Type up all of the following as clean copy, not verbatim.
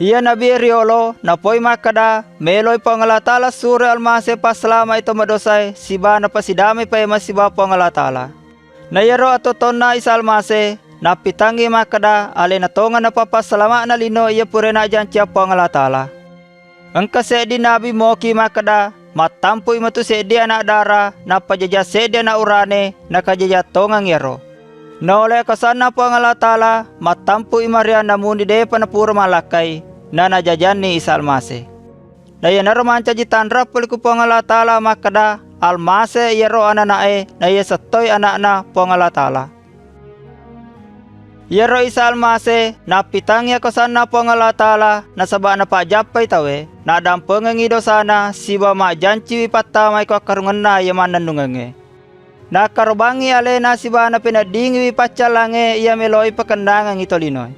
Ia nabi riolo napoi makada meloi pangalatala sure almase paslama ito madosay siba na pasidamay pa ema siba pangalatala. Na yaro atotonna isa almase napitangi makada ale natonga na papasalama na lino ia pure na jantia pangalatala. Angka sedi nabi moki makada matampu imatu sedi anak dara na pajaja sedi anak urane na kajaja tongang yaro. Na oleh kasana pangalatala matampu imaria namun di depan pura malakai na najajani isa almase. Na iya naromanca jitandra peliku pangalatala makada almase yaro ananae na iya satoy anakna pangalatala. Yaro isa almase napitangya kasana pangalatala na saba na pajapay tawe na dampengengi dosana siba majanci wipatta may kakarungan na yaman nanungange. Na karubangi alena siba na pinadingi wipacalange iya meloi pakandangang itolinoy.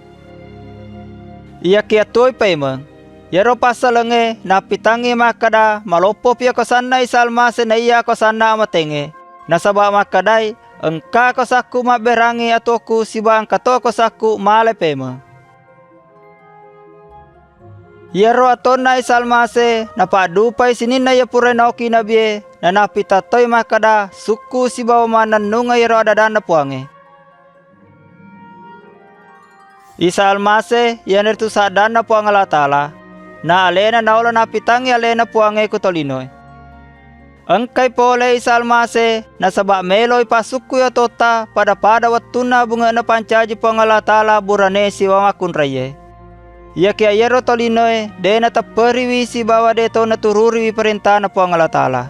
Ia kiatoy pa imang. Yaro pasalenge napitangi makada malopo pia kosanna isa almase na iya kosanna amatenge. Nasaba makadai engka kosaku maberangi atoku siba angkato kosaku male pema. Yaro atonna isa almase napadupai sinin na yapure naoki nabie na napitatoy makada suku siba mananunga yaro adadan na puange. Isa almase yan ertu sadan na pangalatala na alena naula napitangi alena puange kutolinoy. Angkay pole isa almase na saba meloy pasuku ya tota pada watuna bunga na pancaji pangalatala burane siwa makunraye. Ya kaya yero tolinoy de na taperiwi si bawa deto na tururiwi perintah na pangalatala.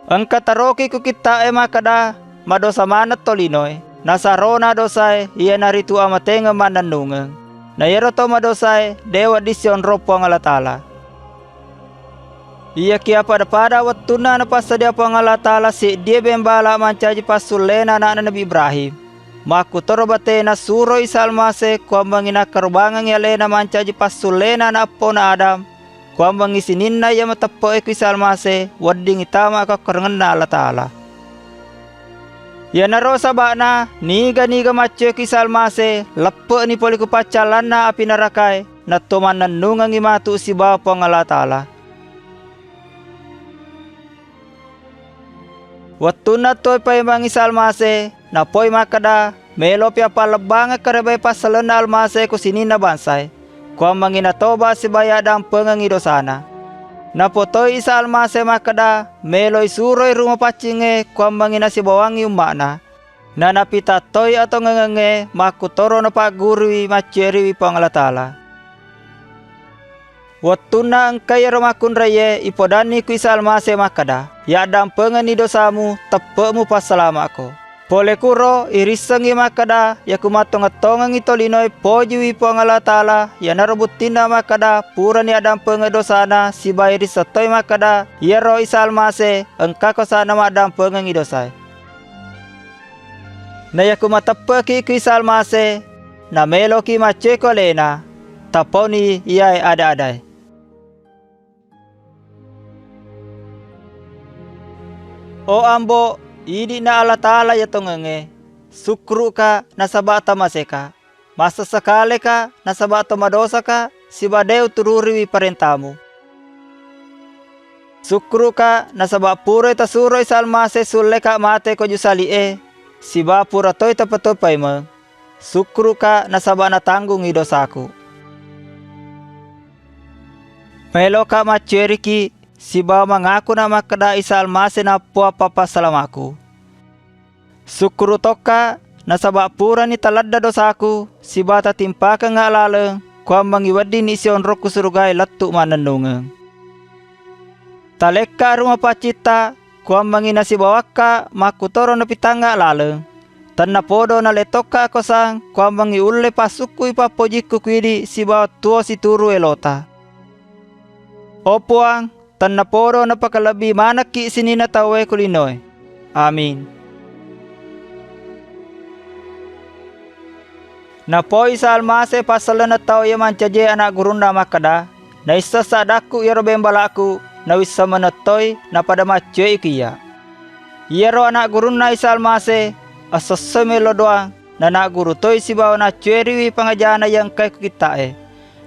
Angka taroki ku kita makada madosa manat tolinoy. Nasarona dosay iya naritu amatenga mananungang. Na yero to madosay dewa disyon ropo pangalatala. Iya kia pada watuna na pasadia pangalatala si dia bembala mancaji pasulena na Nabi Ibrahim. Maku torobate na suro isa almase kuambangina karubangang yalena mancaji pasulena na apo na Adam. Kuambangi sininna ya matapo eko isa almase wadding itama kakurangan na alatala. Ya naro sabana niga macce kisal mase leppe ni poliku pacalan na api narakai na toman nanungang imatu si ba pangalatala. Waktu na toy pay mangisal mase na poy makada melopya palabanga karebay pasalan na almase ko sinin na bansay ko mangina toba si bayadang pengangidosana. Napotoy isa almase makada meloy suroy rumapachinge kuambangina si bawangi umana na napitatoy atau ngenge makutoro na pagurwi maceriwi pangalatala. Watuna angkay romakun raye ipodani ku isa almase makada yadang pengani dosamu tepemu pasalama ako. Pole kuro irisangi makada ya kumatongatongang itolinoy pojiwi pangalatala ya narobutina makada pura ni adam pengedosana si bayri satoy makada ya ro isa almase engka kosana madam pengang idosay. Na ya kumatapaki ku isa almase na meloki maceko lena taponi iyay ada-aday. O ambo idi na alatala ya tongenge, sukru ka nasabata maseka, masa sakale ka nasabata madosa ka, si badeu tururiwi parentamu. Sukru ka nasaba puro itasuroi salmase sulle ka mate ko jusalie, si ba pura toy tapatoy mo. Sukru ka nasaba natanggung idosaku. Melo ka maceriki, si ba mangaku na makada isa almase na puwa papasalamaku. Sukru toka nasaba pura ni taladda dosaku si bata timpaka nga alaleng kuam mangiwadi ni sion roku surugay latu mananungang. Taleka rumah pacita kuam mangina si bawaka makutoro na pitanga alaleng. Tan napodo na letoka kosang kuam mangi ulle pasuku ipapojiku kwidi si bawa tuo si turu elota. Opuang tan napodo na pakalabi manaki sinina tawe kulinoy. Amin. Na poy sa almase pasalan na tao yaman tiyaje anak gurunda makada na isa sa adaku yaro bembalaku na wisa manatoy na pada macyo ikiya. Yaro anak gurunda isa almase asasame lodoang na naguru toy sibaw na chweriwi pangajana yang kay kukitae.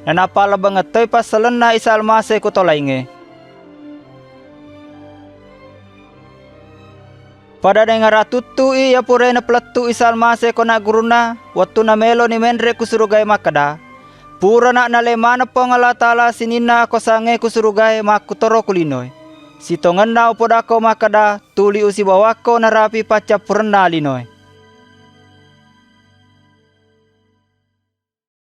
Na napala banget toy pasalan na Isa Almasih kutolainge. Pada dengar tutu iya pure na pelatu Isa Almasih ko naguru na waktu na melo ni mendre kusurugay makada. Pura na nalemana po ng Allah Ta'ala sinina ako sange kusurugay makutoro kulinoy. Sitongan na upod ako makada tuli usi bawako na rapi paca purna linoy.